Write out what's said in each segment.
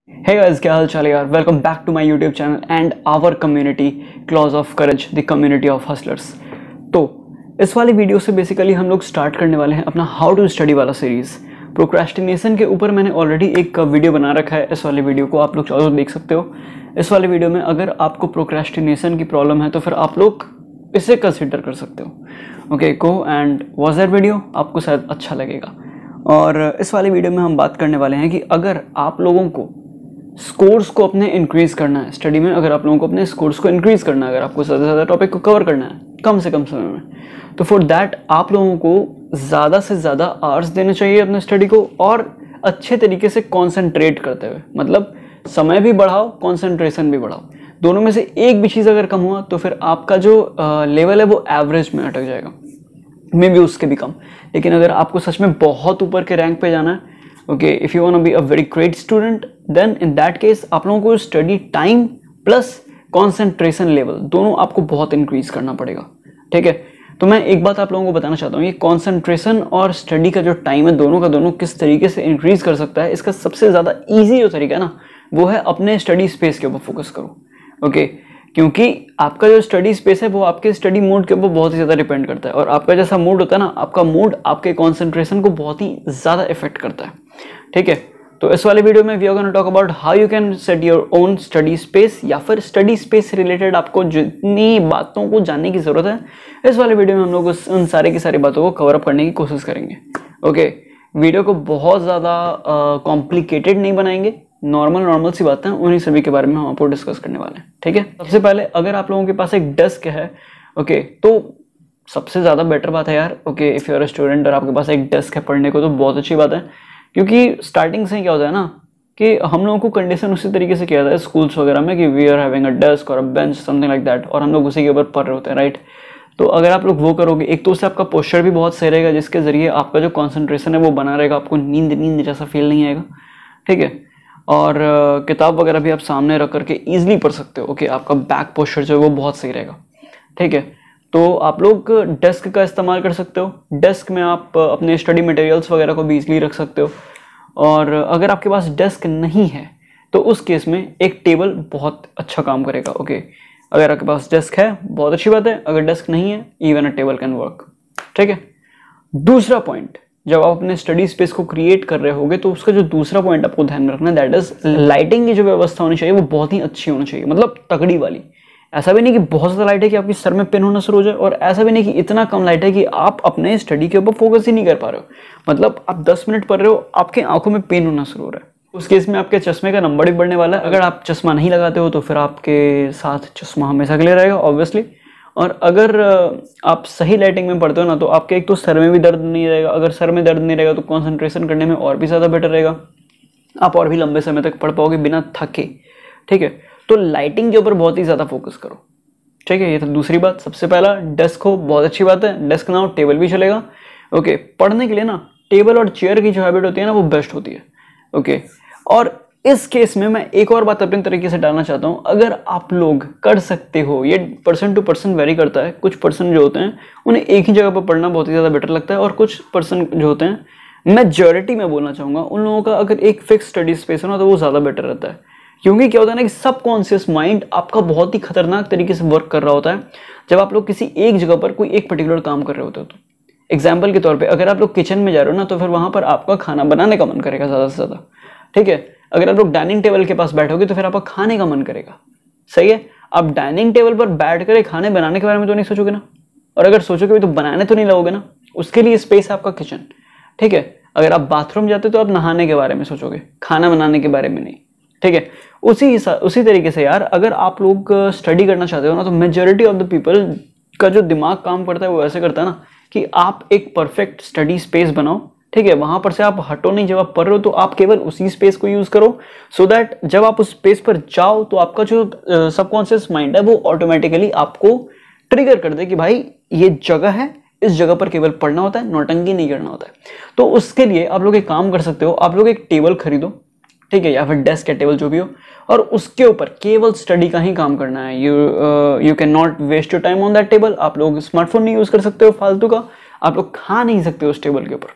Hey guys, क्या हाल चाल है यार। Welcome back to my YouTube channel and our community clause of courage, the community of hustlers. तो इस वाली वीडियो से बेसिकली हम लोग स्टार्ट करने वाले हैं अपना हाउ टू स्टडी वाला सीरीज़। प्रोक्रेस्टिनेशन के ऊपर मैंने ऑलरेडी एक वीडियो बना रखा है। इस वाले वीडियो को आप लोग चाहो तो देख सकते हो। इस वाले वीडियो में अगर आपको प्रोक्रेस्टिनेशन की प्रॉब्लम है तो फिर आप लोग इसे कंसिडर कर सकते हो। Okay, go and watch that video, आपको शायद अच्छा लगेगा। और इस वाले वीडियो में हम बात करने वाले हैं कि अगर आप लोगों को स्कोर्स को अपने इंक्रीज करना है स्टडी में, अगर आप लोगों को अपने स्कोर्स को इंक्रीज करना है, अगर आपको ज़्यादा से ज़्यादा टॉपिक को कवर करना है कम से कम समय में, तो फॉर दैट आप लोगों को ज़्यादा से ज़्यादा आवर्स देने चाहिए अपने स्टडी को, और अच्छे तरीके से कॉन्सेंट्रेट करते हुए। मतलब समय भी बढ़ाओ, कॉन्सेंट्रेशन भी बढ़ाओ। दोनों में से एक भी चीज़ अगर कम हुआ तो फिर आपका जो लेवल है वो एवरेज में अटक जाएगा, मे बी उसके भी कम। लेकिन अगर आपको सच में बहुत ऊपर के रैंक पे जाना है, okay, if you want to be a very great student, then in that case आप लोगों को study time plus concentration level दोनों आपको बहुत इंक्रीज करना पड़ेगा। ठीक है, तो मैं एक बात आप लोगों को बताना चाहता हूँ, ये कॉन्सेंट्रेशन और स्टडी का जो टाइम है दोनों का दोनों किस तरीके से इंक्रीज कर सकता है। इसका सबसे ज़्यादा ईजी जो तरीका है ना, वो है अपने स्टडी स्पेस के ऊपर फोकस करो। ओके, क्योंकि आपका जो स्टडी स्पेस है वो आपके स्टडी मूड के ऊपर बहुत ही ज़्यादा डिपेंड करता है, और आपका जैसा मूड होता है ना, आपका मूड आपके कंसंट्रेशन को बहुत ही ज़्यादा इफेक्ट करता है। ठीक है, तो इस वाले वीडियो में we are gonna talk about how you can set your own study space, या फिर स्टडी स्पेस से रिलेटेड आपको जितनी बातों को जानने की ज़रूरत है, इस वाले वीडियो में हम लोग उन सारी की सारी बातों को कवर अप करने की कोशिश करेंगे। ओके, वीडियो को बहुत ज़्यादा कॉम्प्लिकेटेड नहीं बनाएंगे, नॉर्मल सी बातें हैं, उन्हीं सभी के बारे में हम आपको डिस्कस करने वाले हैं। ठीक है, सबसे पहले अगर आप लोगों के पास एक डेस्क है, ओके, तो सबसे ज़्यादा बेटर बात है यार। Okay, if you are a student और आपके पास एक डेस्क है पढ़ने को, तो बहुत अच्छी बात है। क्योंकि स्टार्टिंग से क्या होता है ना कि हम लोगों को कंडीशन उसी तरीके से किया जाता है स्कूल्स वगैरह में कि we are having a desk और a bench, something like that, और हम लोग उसी के ऊपर पढ़ रहे होते हैं, राइट। तो अगर आप लोग वो करोगे, एक तो उससे आपका पोस्चर भी बहुत सही रहेगा, जिसके जरिए आपका जो कॉन्सेंट्रेशन है वो बना रहेगा, आपको नींद जैसा फील नहीं आएगा। ठीक है, और किताब वगैरह भी आप सामने रख करके ईजिली पढ़ सकते हो। ओके, आपका बैक पोस्चर जो है वो बहुत सही रहेगा। ठीक है, तो आप लोग डेस्क का इस्तेमाल कर सकते हो। डेस्क में आप अपने स्टडी मटेरियल्स वगैरह को भी ईजिली रख सकते हो। और अगर आपके पास डेस्क नहीं है तो उस केस में एक टेबल बहुत अच्छा काम करेगा। ओके, अगर आपके पास डेस्क है बहुत अच्छी बात है, अगर डेस्क नहीं है even a table can work. ठीक है, दूसरा पॉइंट, जब आप अपने स्टडी स्पेस को क्रिएट कर रहे होगे तो उसका जो दूसरा पॉइंट आपको ध्यान में रखना है, दैट इज लाइटिंग की जो व्यवस्था होनी चाहिए वो बहुत ही अच्छी होनी चाहिए, मतलब तगड़ी वाली। ऐसा भी नहीं कि बहुत ज़्यादा लाइट है कि आपके सर में पेन होना शुरू हो जाए, और ऐसा भी नहीं कि इतना कम लाइट है कि आप अपने स्टडी के ऊपर फोकस ही नहीं कर पा रहे हो। मतलब आप 10 मिनट पढ़ रहे हो, आपके आंखों में पेन होना शुरू हो रहा है, उस केस में आपके चश्मे का नंबर भी बढ़ने वाला है। अगर आप चश्मा नहीं लगाते हो तो फिर आपके साथ चश्मा हमेशा के लिए रहेगा ऑब्वियसली। और अगर आप सही लाइटिंग में पढ़ते हो ना, तो आपके एक तो सर में भी दर्द नहीं रहेगा। अगर सर में दर्द नहीं रहेगा तो कंसंट्रेशन करने में और भी ज़्यादा बेटर रहेगा, आप और भी लंबे समय तक पढ़ पाओगे बिना थके। ठीक है, तो लाइटिंग के ऊपर बहुत ही ज़्यादा फोकस करो। ठीक है, ये तो दूसरी बात। सबसे पहला डेस्क हो, बहुत अच्छी बात है। डेस्क ना हो टेबल भी चलेगा। ओके, पढ़ने के लिए ना टेबल और चेयर की जो हैबिट होती है ना वो बेस्ट होती है। ओके, और इस केस में मैं एक और बात अपने तरीके से डालना चाहता हूँ। अगर आप लोग कर सकते हो, ये पर्सन टू पर्सन वेरी करता है, कुछ पर्सन जो होते हैं उन्हें एक ही जगह पर पढ़ना बहुत ही ज़्यादा बेटर लगता है, और कुछ पर्सन जो होते हैं, मेजॉरिटी में बोलना चाहूँगा, उन लोगों का अगर एक फिक्स स्टडी स्पेस हो ना तो वो ज़्यादा बेटर रहता है। क्योंकि क्या होता है ना कि सबकॉन्शियस माइंड आपका बहुत ही खतरनाक तरीके से वर्क कर रहा होता है जब आप लोग किसी एक जगह पर कोई एक पर्टिकुलर काम कर रहे होते हो। तो एग्जाम्पल के तौर पे अगर आप लोग किचन में जा रहे हो ना, तो फिर वहां पर आपका खाना बनाने का मन करेगा ज़्यादा से ज़्यादा। ठीक है, अगर आप लोग डाइनिंग टेबल के पास बैठोगे तो फिर आपका खाने का मन करेगा। सही है, आप डाइनिंग टेबल पर बैठ कर खाने बनाने के बारे में तो नहीं सोचोगे ना, और अगर सोचोगे भी तो बनाने तो नहीं लगोगे ना। उसके लिए स्पेस है आपका किचन। ठीक है, अगर आप बाथरूम जाते हो तो आप नहाने के बारे में सोचोगे, खाना बनाने के बारे में नहीं। ठीक है, उसी तरीके से यार, अगर आप लोग स्टडी करना चाहते हो ना, तो मेजॉरिटी ऑफ द पीपल का जो दिमाग काम करता है वो ऐसे करता है ना कि आप एक परफेक्ट स्टडी स्पेस बनाओ। ठीक है, वहां पर से आप हटो नहीं। जब आप पढ़ रहे हो तो आप केवल उसी स्पेस को यूज करो, सो दैट जब आप उस स्पेस पर जाओ तो आपका जो सबकॉन्शियस माइंड है वो ऑटोमेटिकली आपको ट्रिगर कर दे कि भाई ये जगह है, इस जगह पर केवल पढ़ना होता है, नौटंकी नहीं करना होता है। तो उसके लिए आप लोग एक काम कर सकते हो, आप लोग एक टेबल खरीदो। ठीक है, या फिर डेस्क या टेबल जो भी हो, और उसके ऊपर केवल स्टडी का ही काम करना है। You can not waste your time on that table. आप लोग स्मार्टफोन नहीं यूज कर सकते हो फालतू का, आप लोग खा नहीं सकते हो उस टेबल के ऊपर।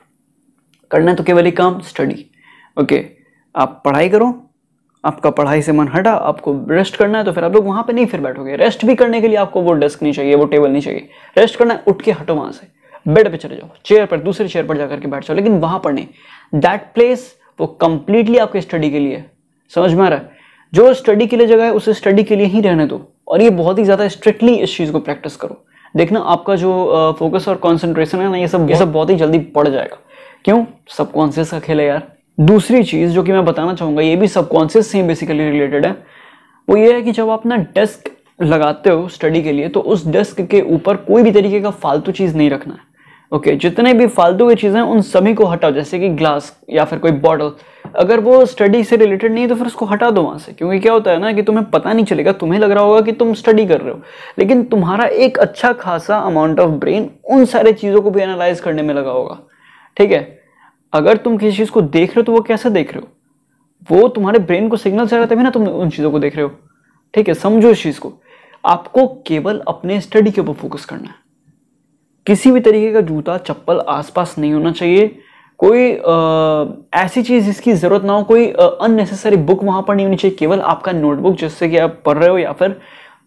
करना है तो केवल एक काम, स्टडी। ओके, आप पढ़ाई करो, आपका पढ़ाई से मन हटा, आपको रेस्ट करना है, तो फिर आप लोग वहां पे नहीं फिर बैठोगे। रेस्ट भी करने के लिए आपको वो डेस्क नहीं चाहिए, वो टेबल नहीं चाहिए। रेस्ट करना है, उठ के हटो वहां से, बेड पे चले जाओ, चेयर पर, दूसरी चेयर पर जाकर के बैठ जाओ, लेकिन वहां पर नहीं। दैट प्लेस वो कंप्लीटली आपके स्टडी के लिए। समझ में आ रहा है? जो स्टडी के लिए जगह है उसे स्टडी के लिए ही रहने दो, और ये बहुत ही ज्यादा स्ट्रिक्टली इस चीज को प्रैक्टिस करो। देखना आपका जो फोकस और कॉन्सेंट्रेशन है ना, ये सब बहुत ही जल्दी बढ़ जाएगा। क्यों? सबकॉन्शियस का खेल है यार। दूसरी चीज जो कि मैं बताना चाहूंगा, ये भी सबकॉन्शियस से बेसिकली रिलेटेड है, वो ये है कि जब आप अपना डेस्क लगाते हो स्टडी के लिए, तो उस डेस्क के ऊपर कोई भी तरीके का फालतू चीज नहीं रखना है। ओके, जितने भी फालतू की चीजें उन सभी को हटाओ, जैसे कि ग्लास या फिर कोई बॉटल, अगर वो स्टडी से रिलेटेड नहीं है तो फिर उसको हटा दो वहां से। क्योंकि क्या होता है ना कि तुम्हें पता नहीं चलेगा, तुम्हें लग रहा होगा कि तुम स्टडी कर रहे हो, लेकिन तुम्हारा एक अच्छा खासा अमाउंट ऑफ ब्रेन उन सारे चीजों को भी एनालाइज करने में लगा होगा। ठीक है, अगर तुम किसी चीज को देख रहे हो तो वो कैसे देख रहे हो, वो तुम्हारे ब्रेन को सिग्नल जा रहा है तभी ना तुम उन चीजों को देख रहे हो। ठीक है, समझो इस चीज को। आपको केवल अपने स्टडी के ऊपर फोकस करना है। किसी भी तरीके का जूता चप्पल आसपास नहीं होना चाहिए, कोई ऐसी चीज जिसकी जरूरत ना हो, कोई अननेसेसरी बुक वहां पर नहीं होनी चाहिए। केवल आपका नोटबुक जिससे कि आप पढ़ रहे हो, या फिर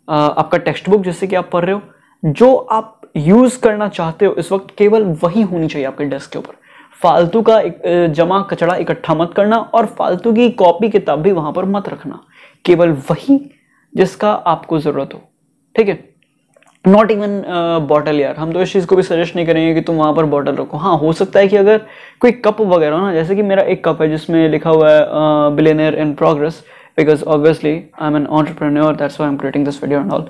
आपका टेक्स्ट बुक जिससे कि आप पढ़ रहे हो, जो आप यूज करना चाहते हो इस वक्त, केवल वही होनी चाहिए आपके डेस्क के ऊपर। फालतू का जमा कचड़ा इकट्ठा मत करना, और फालतू की कॉपी किताब भी वहां पर मत रखना। केवल वही जिसका आपको जरूरत हो। ठीक है, नॉट इवन बॉटल यार, हम तो इस चीज को भी सजेस्ट नहीं करेंगे कि तुम वहां पर बॉटल रखो। हाँ, हो सकता है कि अगर कोई कप वगैरह हो ना, जैसे कि मेरा एक कप है जिसमें लिखा हुआ है billionaire in progress, because obviously I am an entrepreneur, that's why I am creating this video and all.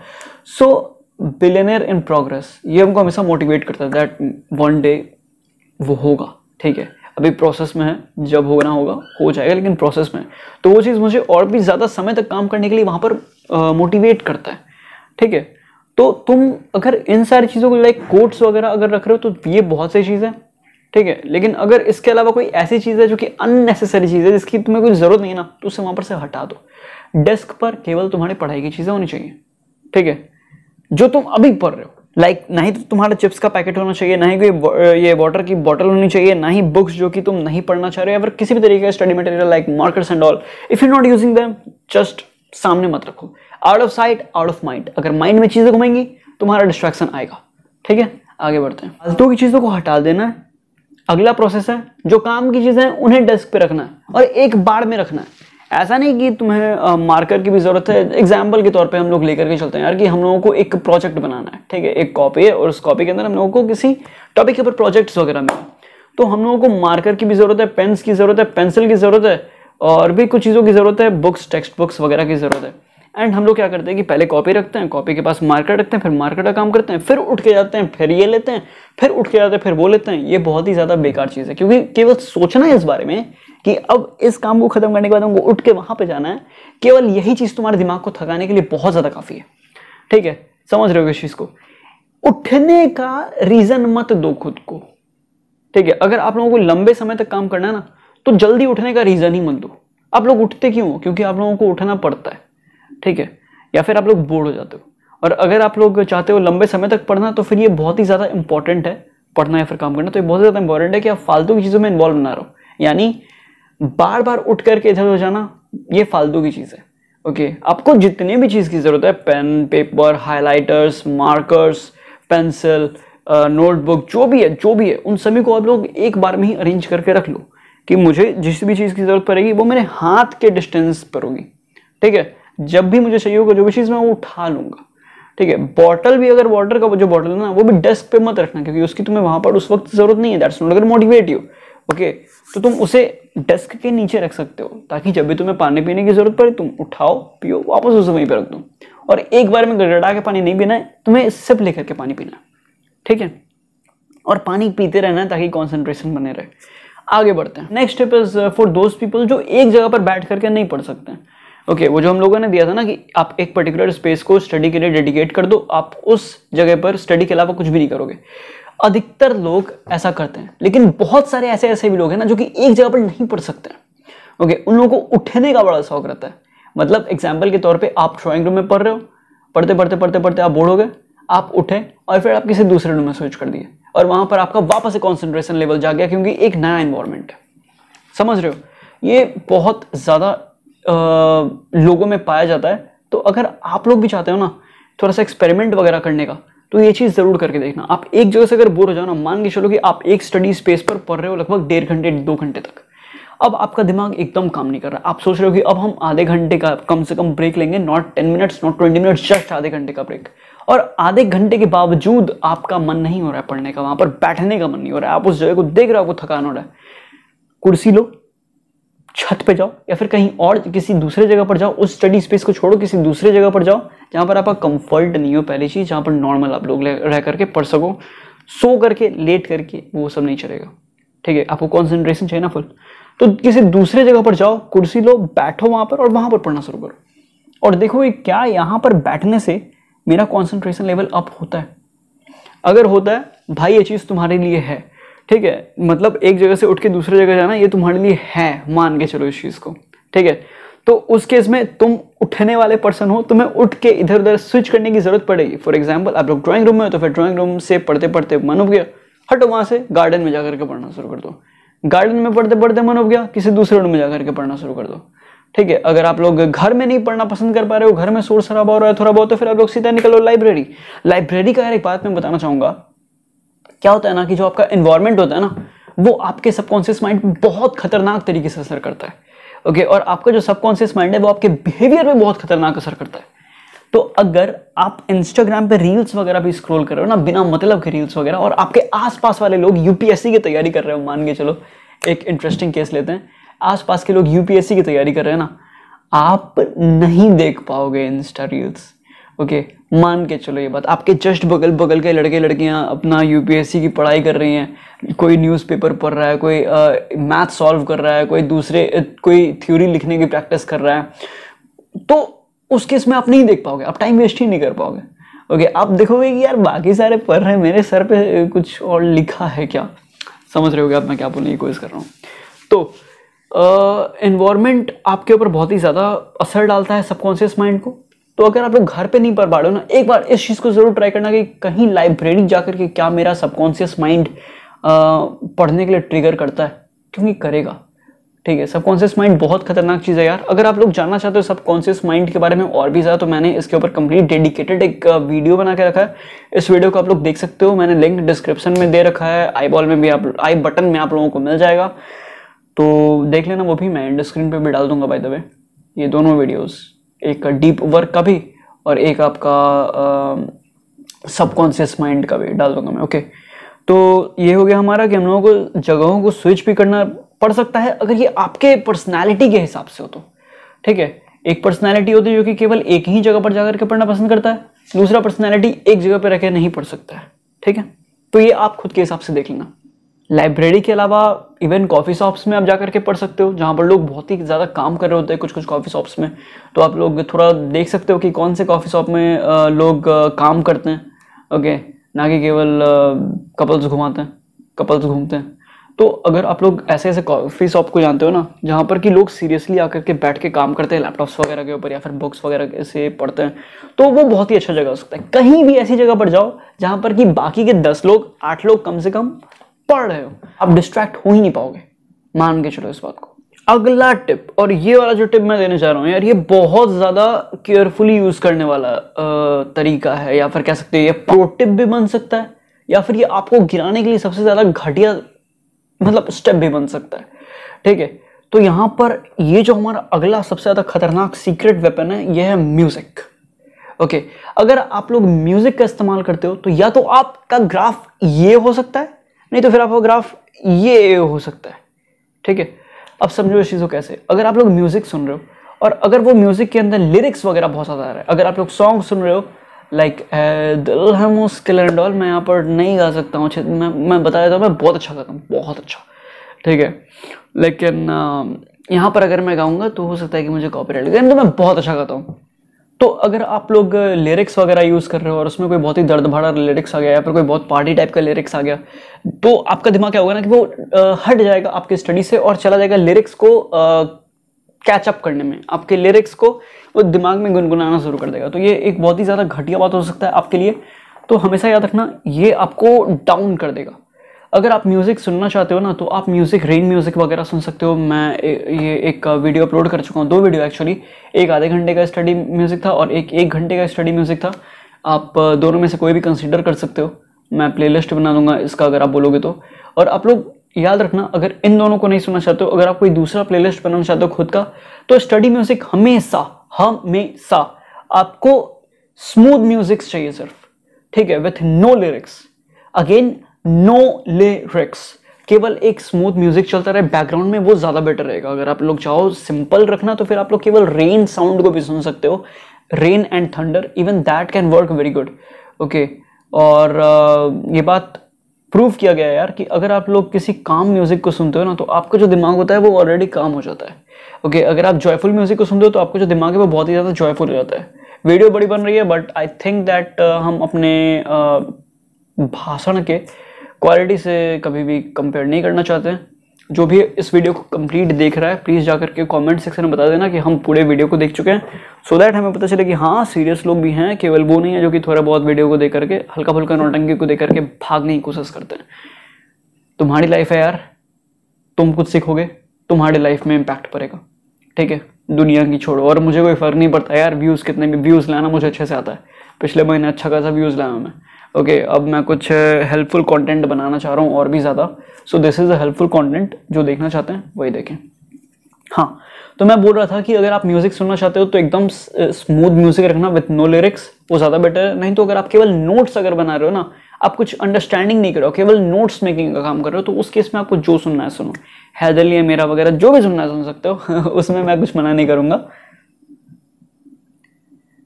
So billionaire in progress, ये हमको हमेशा मोटिवेट करता है दैट वन डे वो होगा। ठीक है, अभी प्रोसेस में है, जब होना होगा हो जाएगा, लेकिन प्रोसेस में है। तो वो चीज़ मुझे और भी ज़्यादा समय तक काम करने के लिए वहाँ पर मोटिवेट करता है। ठीक है, तो तुम अगर इन सारी चीज़ों को लाइक कोट्स वगैरह अगर रख रहे हो तो ये बहुत सही चीज़ है। ठीक है, लेकिन अगर इसके अलावा कोई ऐसी चीज़ है जो कि अननेसेसरी चीज़ है, जिसकी तुम्हें कोई ज़रूरत नहीं है ना, तो उसे वहाँ पर से हटा दो। डेस्क पर केवल तुम्हारी पढ़ाई की चीज़ें होनी चाहिए। ठीक है, जो तुम अभी पढ़ रहे हो, लाइक ना ही तो तुम्हारा चिप्स का पैकेट होना चाहिए, ना ही कोई ये वाटर की बोतल होनी चाहिए, ना ही बुक्स जो कि तुम नहीं पढ़ना चाह रहे हो, या फिर किसी भी तरीके का study material like markers and all. If you not using them, just सामने मत रखो। Out of sight out of mind. अगर माइंड में चीजें घूमेंगी तुम्हारा डिस्ट्रैक्शन आएगा। ठीक है, आगे बढ़ते हैं। फालतू की चीजों को हटा देना है। अगला प्रोसेस है, जो काम की चीजें हैं उन्हें डेस्क पे रखना है, और एक बार में रखना है। ऐसा नहीं कि तुम्हें मार्कर की भी जरूरत है। एग्जाम्पल के तौर पे हम लोग लेकर के चलते हैं यार, कि हम लोगों को एक प्रोजेक्ट बनाना है। ठीक है, एक कॉपी है, और उस कॉपी के अंदर हम लोगों को किसी टॉपिक के ऊपर प्रोजेक्ट्स वगैरह मिले, तो हम लोगों को मार्कर की भी जरूरत है, पेन्स की जरूरत है, पेंसिल की जरूरत है, और भी कुछ चीज़ों की जरूरत है, बुक्स, टेक्स्ट बुक्स वगैरह की जरूरत है। एंड हम लोग क्या करते हैं कि पहले कॉपी रखते हैं, कॉपी के पास मार्कर रखते हैं, फिर मार्कर का काम करते हैं, फिर उठ के जाते हैं, फिर ये लेते हैं, फिर उठ के जाते हैं, फिर वो लेते हैं। ये बहुत ही ज़्यादा बेकार चीज़ है, क्योंकि केवल सोचना है इस बारे में कि अब इस काम को खत्म करने के बाद हमको उठ के वहां पे जाना है, केवल यही चीज़ तुम्हारे दिमाग को थकाने के लिए बहुत ज़्यादा काफ़ी है। ठीक है, समझ रहे हो इस चीज़ को? उठने का रीज़न मत दो खुद को। ठीक है, अगर आप लोगों को लंबे समय तक काम करना है ना, तो जल्दी उठने का रीज़न ही मत दो। आप लोग उठते क्यों हो? क्योंकि आप लोगों को उठना पड़ता है। ठीक है, या फिर आप लोग बोर हो जाते हो। और अगर आप लोग चाहते हो लंबे समय तक पढ़ना, तो फिर ये बहुत ही ज़्यादा इंपॉर्टेंट है, पढ़ना या फिर काम करना, तो ये बहुत ज़्यादा इंपॉर्टेंट है कि आप फालतू की चीज़ों में इन्वॉल्व ना रहो। यानी बार बार उठ करके इधर हो जाना, ये फालतू की चीज़ है। ओके, आपको जितने भी चीज़ की ज़रूरत है, pen, paper, highlighters, markers, pencil, notebook, जो भी है, उन सभी को आप लोग एक बार में ही अरेंज करके रख लो कि मुझे जिस भी चीज़ की ज़रूरत पड़ेगी वो मेरे हाथ के डिस्टेंस पर होगी। ठीक है, जब भी मुझे चाहिए होगा जो भी चीज़ मैं वो उठा लूंगा। ठीक है, बॉटल भी, अगर वाटर का जो बॉटल है ना, वो भी डेस्क पे मत रखना, क्योंकि उसकी तुम्हें वहां पर उस वक्त जरूरत नहीं है। दैट्स नॉट अगर मोटिवेट यू। ओके, तो तुम उसे डेस्क के नीचे रख सकते हो, ताकि जब भी तुम्हें पानी पीने की जरूरत पड़े तुम उठाओ, पियो, वापस उसे वहीं पर रख दो। और एक बार में गड़गड़ा के पानी नहीं पीना है, तुम्हें सिप लेकर के पानी पीना है। ठीक है, और पानी पीते रहना है ताकि कॉन्सेंट्रेशन बने रहे। आगे बढ़ते हैं। Next step is for those people जो एक जगह पर बैठ करके नहीं पढ़ सकते हैं। ओके, वो जो हम लोगों ने दिया था ना कि आप एक पर्टिकुलर स्पेस को स्टडी के लिए डेडिकेट कर दो, आप उस जगह पर स्टडी के अलावा कुछ भी नहीं करोगे। अधिकतर लोग ऐसा करते हैं, लेकिन बहुत सारे ऐसे भी लोग हैं ना जो कि एक जगह पर नहीं पढ़ सकते हैं। ओके, उन लोगों को उठने का बड़ा शौक रहता है। मतलब एग्जाम्पल के तौर पे आप ड्राइंग रूम में पढ़ रहे हो, पढ़ते आप बोर हो गए, आप उठे और फिर आप किसी दूसरे रूम में स्विच कर दिए, और वहां पर आपका वापस से कॉन्सेंट्रेशन लेवल जा गया, क्योंकि एक नया एनवायरनमेंट है। समझ रहे हो? ये बहुत ज़्यादा लोगों में पाया जाता है। तो अगर आप लोग भी चाहते हो ना थोड़ा सा एक्सपेरिमेंट वगैरह करने का, तो ये चीज़ ज़रूर करके देखना। आप एक जगह से अगर बोर हो जाओ ना, मान के चलो कि आप एक स्टडी स्पेस पर पढ़ रहे हो लगभग 1.5 घंटे 2 घंटे तक, अब आपका दिमाग एकदम काम नहीं कर रहा, आप सोच रहे हो कि अब हम आधे घंटे का कम से कम ब्रेक लेंगे, not 10 minutes not 20 minutes, just आधे घंटे का ब्रेक। और आधे घंटे के बावजूद आपका मन नहीं हो रहा है पढ़ने का, वहां पर बैठने का मन नहीं हो रहा है, आप उस जगह को देख रहे हो, आपको थकान हो रहा है, कुर्सी लो, छत पे जाओ या फिर कहीं और किसी दूसरे जगह पर जाओ, उस स्टडी स्पेस को छोड़ो, किसी दूसरे जगह पर जाओ जहां पर आपका कंफर्ट नहीं हो, पहली चीज जहां पर नॉर्मल आप लोग रह करके पढ़ सको, सो करके लेट करके वो सब नहीं चलेगा, ठीक है। आपको कॉन्सेंट्रेशन चाहिए ना फुल, तो किसी दूसरे जगह पर जाओ, कुर्सी लो, बैठो वहां पर और वहां पर पढ़ना शुरू करो, और देखो क्या यहाँ पर बैठने से मेरा कॉन्सेंट्रेशन लेवल अप होता है। अगर होता है भाई ये चीज तुम्हारे लिए है, ठीक है, मतलब एक जगह से उठ के दूसरे जगह जाना ये तुम्हारे लिए है, मान के चलो इस चीज को, ठीक है। तो उस केस में तुम उठने वाले पर्सन हो, तुम्हें उठ के इधर उधर स्विच करने की जरूरत पड़ेगी। फॉर एग्जाम्पल आप लोग ड्राइंग रूम में हो, तो फिर ड्राइंग रूम से पढ़ते पढ़ते मन उब गया, हटो वहां से, गार्डन में जाकर के पढ़ना शुरू कर दो। गार्डन में पढ़ते पढ़ते मन उब गया, किसी दूसरे रूम में जाकर के पढ़ना शुरू कर दो, ठीक है। अगर आप लोग घर में नहीं पढ़ना पसंद कर पा रहे हो, घर में शोर शराबा हो रहा है थोड़ा बहुत, तो फिर आप लोग सीधा निकलो लाइब्रेरी। लाइब्रेरी का यार एक बात मैं बताना चाहूंगा, क्या होता है ना कि जो आपका एनवायरनमेंट होता है ना, वो आपके सबकॉन्शियस माइंड में बहुत खतरनाक तरीके से असर करता है, ओके। और आपका जो सबकॉन्शियस माइंड है वो आपके बिहेवियर में बहुत खतरनाक असर करता है। तो अगर आप इंस्टाग्राम पे रील्स वगैरह भी स्क्रॉल कर रहे हो ना, बिना मतलब के रील्स वगैरह, और आपके आसपास वाले लोग यूपीएससी की तैयारी कर रहे हो, मान के चलो एक इंटरेस्टिंग केस लेते हैं, आसपास के लोग यूपीएससी की तैयारी कर रहे हैं ना, आप नहीं देख पाओगे इंस्टा रील्स, ओके। मान के चलो ये बात, आपके जस्ट बगल बगल के लड़के लड़कियां अपना यूपीएससी की पढ़ाई कर रही हैं, कोई न्यूज़पेपर पढ़ रहा है, कोई मैथ सॉल्व कर रहा है, कोई थ्योरी लिखने की प्रैक्टिस कर रहा है, तो उस केस में आप नहीं देख पाओगे, आप टाइम वेस्ट ही नहीं कर पाओगे, ओके। आप देखोगे कि यार बाकी सारे पढ़ रहे हैं, मेरे सर पे कुछ और लिखा है क्या, समझ रहे होगे आप मैं क्या बोलने की कोशिश कर रहा हूँ। तो एनवायरनमेंट आपके ऊपर बहुत ही ज़्यादा असर डालता है सबकॉन्शियस माइंड को। तो अगर आप लोग घर पे नहीं पढ़ पा रहे हो ना, एक बार इस चीज़ को ज़रूर ट्राई करना कि कहीं लाइब्रेरी जाकर के क्या मेरा सबकॉन्शियस माइंड पढ़ने के लिए ट्रिगर करता है, क्योंकि करेगा, ठीक है। सबकॉन्शियस माइंड बहुत खतरनाक चीज़ है यार। अगर आप लोग जानना चाहते हो सबकॉन्शियस माइंड के बारे में और भी ज़्यादा, तो मैंने इसके ऊपर कंप्लीट डेडिकेटेड एक वीडियो बना के रखा है। इस वीडियो को आप लोग देख सकते हो, मैंने लिंक डिस्क्रिप्शन में दे रखा है, आई बटन में आप लोगों को मिल जाएगा, तो देख लेना। वो भी मैं एंड स्क्रीन पे भी डाल दूंगा बाय द वे, ये दोनों वीडियोस, एक डीप वर्क का भी और एक आपका सबकॉन्शियस माइंड का भी डाल दूंगा मैं, ओके। तो ये हो गया हमारा कि हम लोगों को जगहों को स्विच भी करना पड़ सकता है अगर ये आपके पर्सनैलिटी के हिसाब से हो तो, ठीक है। एक पर्सनैलिटी होती है जो कि केवल एक ही जगह पर जाकर के पढ़ना पसंद करता है, दूसरा पर्सनैलिटी एक जगह पर रह के नहीं पढ़ सकता है, ठीक है। तो ये आप खुद के हिसाब से देख लेना। लाइब्रेरी के अलावा इवन कॉफ़ी शॉप्स में आप जाकर के पढ़ सकते हो, जहाँ पर लोग बहुत ही ज़्यादा काम कर रहे होते हैं कुछ कुछ कॉफ़ी शॉप्स में, तो आप लोग थोड़ा देख सकते हो कि कौन से कॉफ़ी शॉप में लोग काम करते हैं, ओके, ना कि केवल कपल्स घूमते हैं। तो अगर आप लोग ऐसे ऐसे कॉफ़ी शॉप को जानते हो ना, जहाँ पर कि लोग सीरियसली आकर के बैठ के काम करते हैं लैपटॉप्स वगैरह के ऊपर या फिर बुक्स वगैरह से पढ़ते हैं, तो वो बहुत ही अच्छा जगह हो सकता है। कहीं भी ऐसी जगह पर जाओ जहाँ पर कि बाकी के 10 लोग 8 लोग कम से कम पढ़ रहे हो, आप डिस्ट्रैक्ट हो ही नहीं पाओगे, मान के चलो इस बात को। अगला टिप, और ये वाला जो टिप मैं देने जा रहा हूँ यार, ये बहुत ज़्यादा केयरफुली यूज़ करने वाला तरीका है, या फिर कह सकते हैं ये प्रो टिप भी बन सकता है, या फिर ये आपको गिराने के लिए सबसे ज़्यादा घटिया मतलब स्टेप भी बन सकता है, ठीक है। तो यहाँ पर ये जो हमारा अगला सबसे ज़्यादा खतरनाक सीक्रेट वेपन है, ये है म्यूजिक, ओके। अगर आप लोग म्यूजिक का इस्तेमाल करते हो तो या तो आपका ग्राफ ये हो सकता है, नहीं तो फिर आपका ग्राफ ये हो सकता है, ठीक है। अब समझो इस चीज़ को कैसे, अगर आप लोग म्यूजिक सुन रहे हो और अगर वो म्यूजिक के अंदर लिरिक्स वगैरह बहुत ज़्यादा आ रहा है, अगर आप लोग सॉन्ग सुन रहे हो लाइक दिल है मुश्किल एंड ऑल, मैं यहाँ पर नहीं गा सकता हूँ, मैं बता देता हूँ मैं बहुत अच्छा गाता हूँ, बहुत अच्छा, ठीक है। लेकिन यहाँ पर अगर मैं गाऊंगा तो हो सकता है कि मुझे कॉपीराइट लगे, तो मैं बहुत अच्छा गाता हूँ। तो अगर आप लोग लिरिक्स वगैरह यूज़ कर रहे हो और उसमें कोई बहुत ही दर्द भरा लिरिक्स आ गया या फिर कोई बहुत पार्टी टाइप का लिरिक्स आ गया, तो आपका दिमाग क्या होगा ना कि वो हट जाएगा आपके स्टडी से और चला जाएगा लिरिक्स को कैचअप करने में, आपके लिरिक्स को वो दिमाग में गुनगुनाना शुरू कर देगा। तो ये एक बहुत ही ज़्यादा घटिया बात हो सकता है आपके लिए, तो हमेशा याद रखना ये आपको डाउन कर देगा। अगर आप म्यूज़िक सुनना चाहते हो ना तो आप म्यूज़िक रेन म्यूज़िक वगैरह सुन सकते हो। मैं ये एक वीडियो अपलोड कर चुका हूँ, 2 वीडियो एक्चुअली, एक आधे घंटे का स्टडी म्यूज़िक था और एक 1 घंटे का स्टडी म्यूज़िक था। आप दोनों में से कोई भी कंसिडर कर सकते हो। मैं प्लेलिस्ट बना दूंगा इसका अगर आप बोलोगे तो। और आप लोग याद रखना, अगर इन दोनों को नहीं सुनना चाहते हो, अगर आप कोई दूसरा प्लेलिस्ट बनाना चाहते हो खुद का, तो स्टडी म्यूज़िक हमेशा आपको स्मूथ म्यूज़िक चाहिए सिर्फ, ठीक है, with no lyrics. Again no lyrics, केवल एक स्मूथ म्यूजिक चलता रहे बैकग्राउंड में, वो ज्यादा बेटर रहेगा। अगर आप लोग चाहो सिंपल रखना तो फिर आप लोग केवल रेन साउंड को भी सुन सकते हो, rain and thunder, even that can work very good. Okay, और ये बात प्रूव किया गया है यार कि अगर आप लोग किसी काम म्यूजिक को सुनते हो ना तो आपका जो दिमाग होता है वो ऑलरेडी काम हो जाता है। ओके, अगर आप जॉयफुल म्यूजिक को सुनते हो तो आपका जो दिमाग है वो बहुत ही ज्यादा जॉयफुल हो जाता है। वीडियो बड़ी बन रही है बट आई थिंक दैट हम अपने भाषण के क्वालिटी से कभी भी कंपेयर नहीं करना चाहते हैं। जो भी इस वीडियो को कंप्लीट देख रहा है प्लीज़ जाकर के कमेंट सेक्शन में बता देना कि हम पूरे वीडियो को देख चुके हैं, सो दैट हमें पता चले कि हाँ सीरियस लोग भी हैं, केवल वो नहीं है जो कि थोड़ा बहुत वीडियो को देख करके हल्का फुल्का नौटंकी को देख करके भागने की कोशिश करते हैं। तुम्हारी लाइफ है यार, तुम कुछ सीखोगे, तुम्हारी लाइफ में इम्पैक्ट पड़ेगा, ठीक है, दुनिया की छोड़ो। और मुझे कोई फर्क नहीं पड़ता यार, व्यूज़ कितने भी, व्यूज़ लाना मुझे अच्छे से आता है। पिछले महीने अच्छा खासा व्यूज़ लाया मैं। ओके, अब मैं कुछ हेल्पफुल कंटेंट बनाना चाह रहा हूँ और भी ज़्यादा, so this is a helpful content. जो देखना चाहते हैं वही देखें। हाँ, तो मैं बोल रहा था कि अगर आप म्यूज़िक सुनना चाहते हो तो एकदम स्मूथ म्यूज़िक रखना विथ नो लिरिक्स, वो ज़्यादा बेटर है। नहीं तो अगर आप केवल नोट्स अगर बना रहे हो ना, आप कुछ अंडरस्टैंडिंग नहीं कर रहे हो, केवल नोट्स मेकिंग का काम कर रहे हो, तो उस केस में आपको जो सुनना है सुनो। हैदर ये मेरा वगैरह जो भी सुनना है सुन सकते हो उसमें मैं कुछ मना नहीं करूँगा।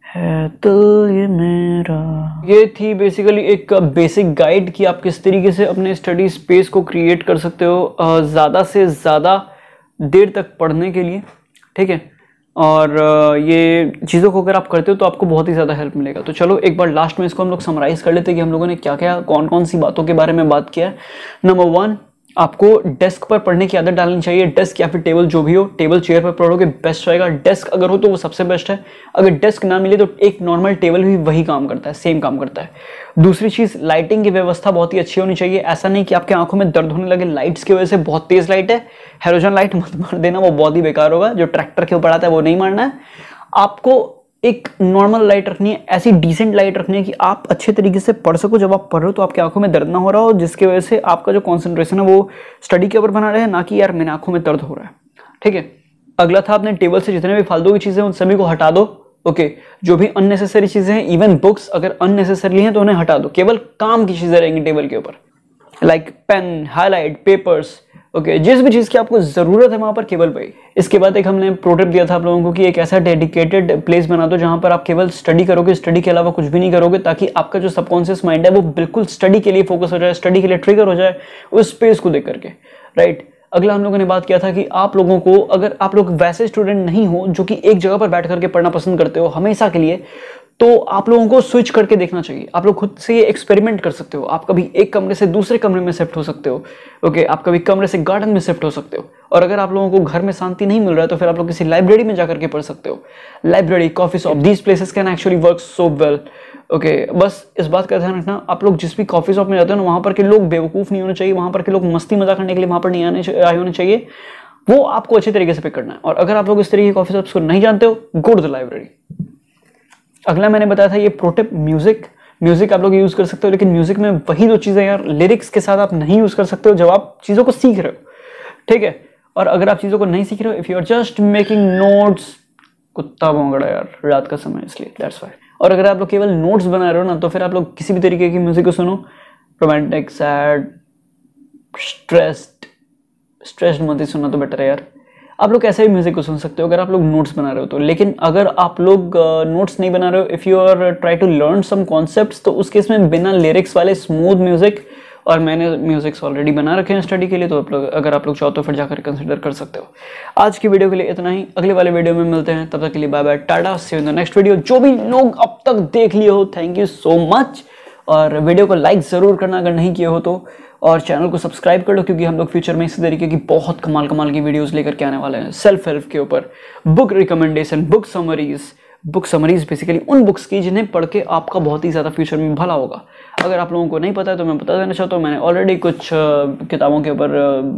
है तो ये मेरा, ये थी बेसिकली एक बेसिक गाइड कि आप किस तरीके से अपने स्टडी स्पेस को क्रिएट कर सकते हो ज़्यादा से ज़्यादा देर तक पढ़ने के लिए, ठीक है। और ये चीज़ों को अगर आप करते हो तो आपको बहुत ही ज़्यादा हेल्प मिलेगा। तो चलो एक बार लास्ट में इसको हम लोग समराइज़ कर लेते हैं कि हम लोगों ने क्या क्या कौन कौन सी बातों के बारे में बात किया है। नंबर 1, आपको डेस्क पर पढ़ने की आदत डालनी चाहिए। डेस्क या फिर टेबल जो भी हो, टेबल चेयर पर पढ़ोगे बेस्ट रहेगा। डेस्क अगर हो तो वो सबसे बेस्ट है। अगर डेस्क ना मिले तो एक नॉर्मल टेबल भी वही काम करता है, सेम काम करता है। दूसरी चीज़, लाइटिंग की व्यवस्था बहुत ही अच्छी होनी चाहिए। ऐसा नहीं कि आपके आंखों में दर्द होने लगे लाइट्स की वजह से। बहुत तेज लाइट है, हेलोजन लाइट मत मार देना, वो बहुत ही बेकार होगा। जो ट्रैक्टर के ऊपर आता है वो नहीं मारना है। आपको एक नॉर्मल लाइट रखनी है, ऐसी डिसेंट लाइट रखनी है कि आप अच्छे तरीके से पढ़ सको। जब आप पढ़ रहे हो तो आपकी आंखों में दर्द ना हो रहा हो, जिसकी वजह से आपका जो कंसंट्रेशन है वो स्टडी के ऊपर बना रहे, ना कि यार मेरे आंखों में दर्द हो रहा है, ठीक है। अगला था, अपने टेबल से जितने भी फालतू की चीजें उन सभी को हटा दो। ओके, जो भी अननेसेसरी चीजें हैं, इवन बुक्स अगर अननेसेसरी हैं तो उन्हें हटा दो। केवल काम की चीजें रहेंगी टेबल के ऊपर, like pen, highlight, papers. Okay, जिस भी चीज़ की आपको ज़रूरत है वहाँ पर केवल वही। इसके बाद एक हमने प्रो टिप दिया था आप लोगों को कि एक ऐसा डेडिकेटेड प्लेस बना दो जहाँ पर आप केवल स्टडी करोगे, स्टडी के अलावा कुछ भी नहीं करोगे, ताकि आपका जो सबकॉन्शियस माइंड है वो बिल्कुल स्टडी के लिए फोकस हो जाए, स्टडी के लिए ट्रिगर हो जाए उस स्पेस को देख करके, राइट। अगला हम लोगों ने बात किया था कि आप लोगों को, अगर आप लोग वैसे स्टूडेंट नहीं हो जो कि एक जगह पर बैठ करके पढ़ना पसंद करते हो हमेशा के लिए, तो आप लोगों को स्विच करके देखना चाहिए। आप लोग खुद से ये एक्सपेरिमेंट कर सकते हो। आप कभी एक कमरे से दूसरे कमरे में शिफ्ट हो सकते हो। ओके, आप कभी कमरे से गार्डन में शिफ्ट हो सकते हो। और अगर आप लोगों को घर में शांति नहीं मिल रहा है तो फिर आप लोग किसी लाइब्रेरी में जाकर के पढ़ सकते हो। Library, coffee shop, these places can actually work so well. Okay, बस इस बात का ध्यान रखना, आप लोग जिस भी कॉफी शॉप में जाते हो ना, वहाँ पर के लोग बेवकूफ़ नहीं होने चाहिए, वहाँ पर के लोग मस्ती मजा करने के लिए वहाँ पर नहीं आए होने चाहिए। वो आपको अच्छे तरीके से पिक करना है। और अगर आप लोग इस तरीके की कॉफी शॉप्स को नहीं जानते हो, गो टू द लाइब्रेरी। अगला मैंने बताया था ये प्रो टिप, म्यूजिक आप लोग यूज कर सकते हो, लेकिन म्यूजिक में वही दो चीजें यार, लिरिक्स के साथ आप नहीं यूज कर सकते हो जब आप चीजों को सीख रहे हो, ठीक है। और अगर आप चीजों को नहीं सीख रहे हो, if you are just making notes, कुत्ता भौंकड़ा यार रात का समय इसलिए, दैट्स व्हाई। और अगर आप लोग केवल नोट्स बना रहे हो ना, तो फिर आप लोग किसी भी तरीके की म्यूजिक को सुनो, रोमांटिक, सैड, स्ट्रेस्ड मत ही सुनना तो बेटर है यार। आप लोग ऐसे भी म्यूजिक को सुन सकते हो अगर आप लोग नोट्स बना रहे हो तो। लेकिन अगर आप लोग नोट्स नहीं बना रहे हो, if you are try to learn some concepts, तो उस केस में बिना लिरिक्स वाले स्मूथ म्यूजिक, और मैंने म्यूजिक्स ऑलरेडी बना रखे हैं स्टडी के लिए, तो आप लोग अगर आप लोग चाहो तो फिर जाकर कंसिडर कर सकते हो। आज की वीडियो के लिए इतना ही, अगले वाले वीडियो में मिलते हैं, तब तक के लिए bye bye, tata, see you in the next video. जो भी लोग अब तक देख लिए हो, थैंक यू सो मच। और वीडियो को लाइक ज़रूर करना अगर नहीं किए हो तो, और चैनल को सब्सक्राइब कर लो, क्योंकि हम लोग फ्यूचर में इसी तरीके की बहुत कमाल की वीडियोस लेकर के आने वाले हैं। सेल्फ हेल्प के ऊपर, book recommendation, book summaries, book summaries basically उन बुक्स की जिन्हें पढ़ के आपका बहुत ही ज़्यादा फ्यूचर में भला होगा। अगर आप लोगों को नहीं पता है तो मैं बता देना चाहता हूँ, मैंने ऑलरेडी कुछ किताबों के ऊपर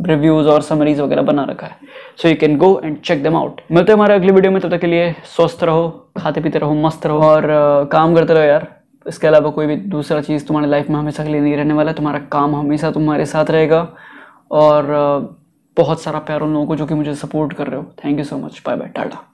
रिव्यूज़ और समरीज वगैरह बना रखा है, so you can go and check them out. मिलते हैं हमारे अगली वीडियो में, तब तक के लिए स्वस्थ रहो, खाते पीते रहो, मस्त रहो और काम करते रहो यार। इसके अलावा कोई भी दूसरा चीज़ तुम्हारी लाइफ में हमेशा के लिए नहीं रहने वाला है। तुम्हारा काम हमेशा तुम्हारे साथ रहेगा और बहुत सारा प्यार उन लोगों को जो कि मुझे सपोर्ट कर रहे हो। Thank you so much, bye bye, Tata.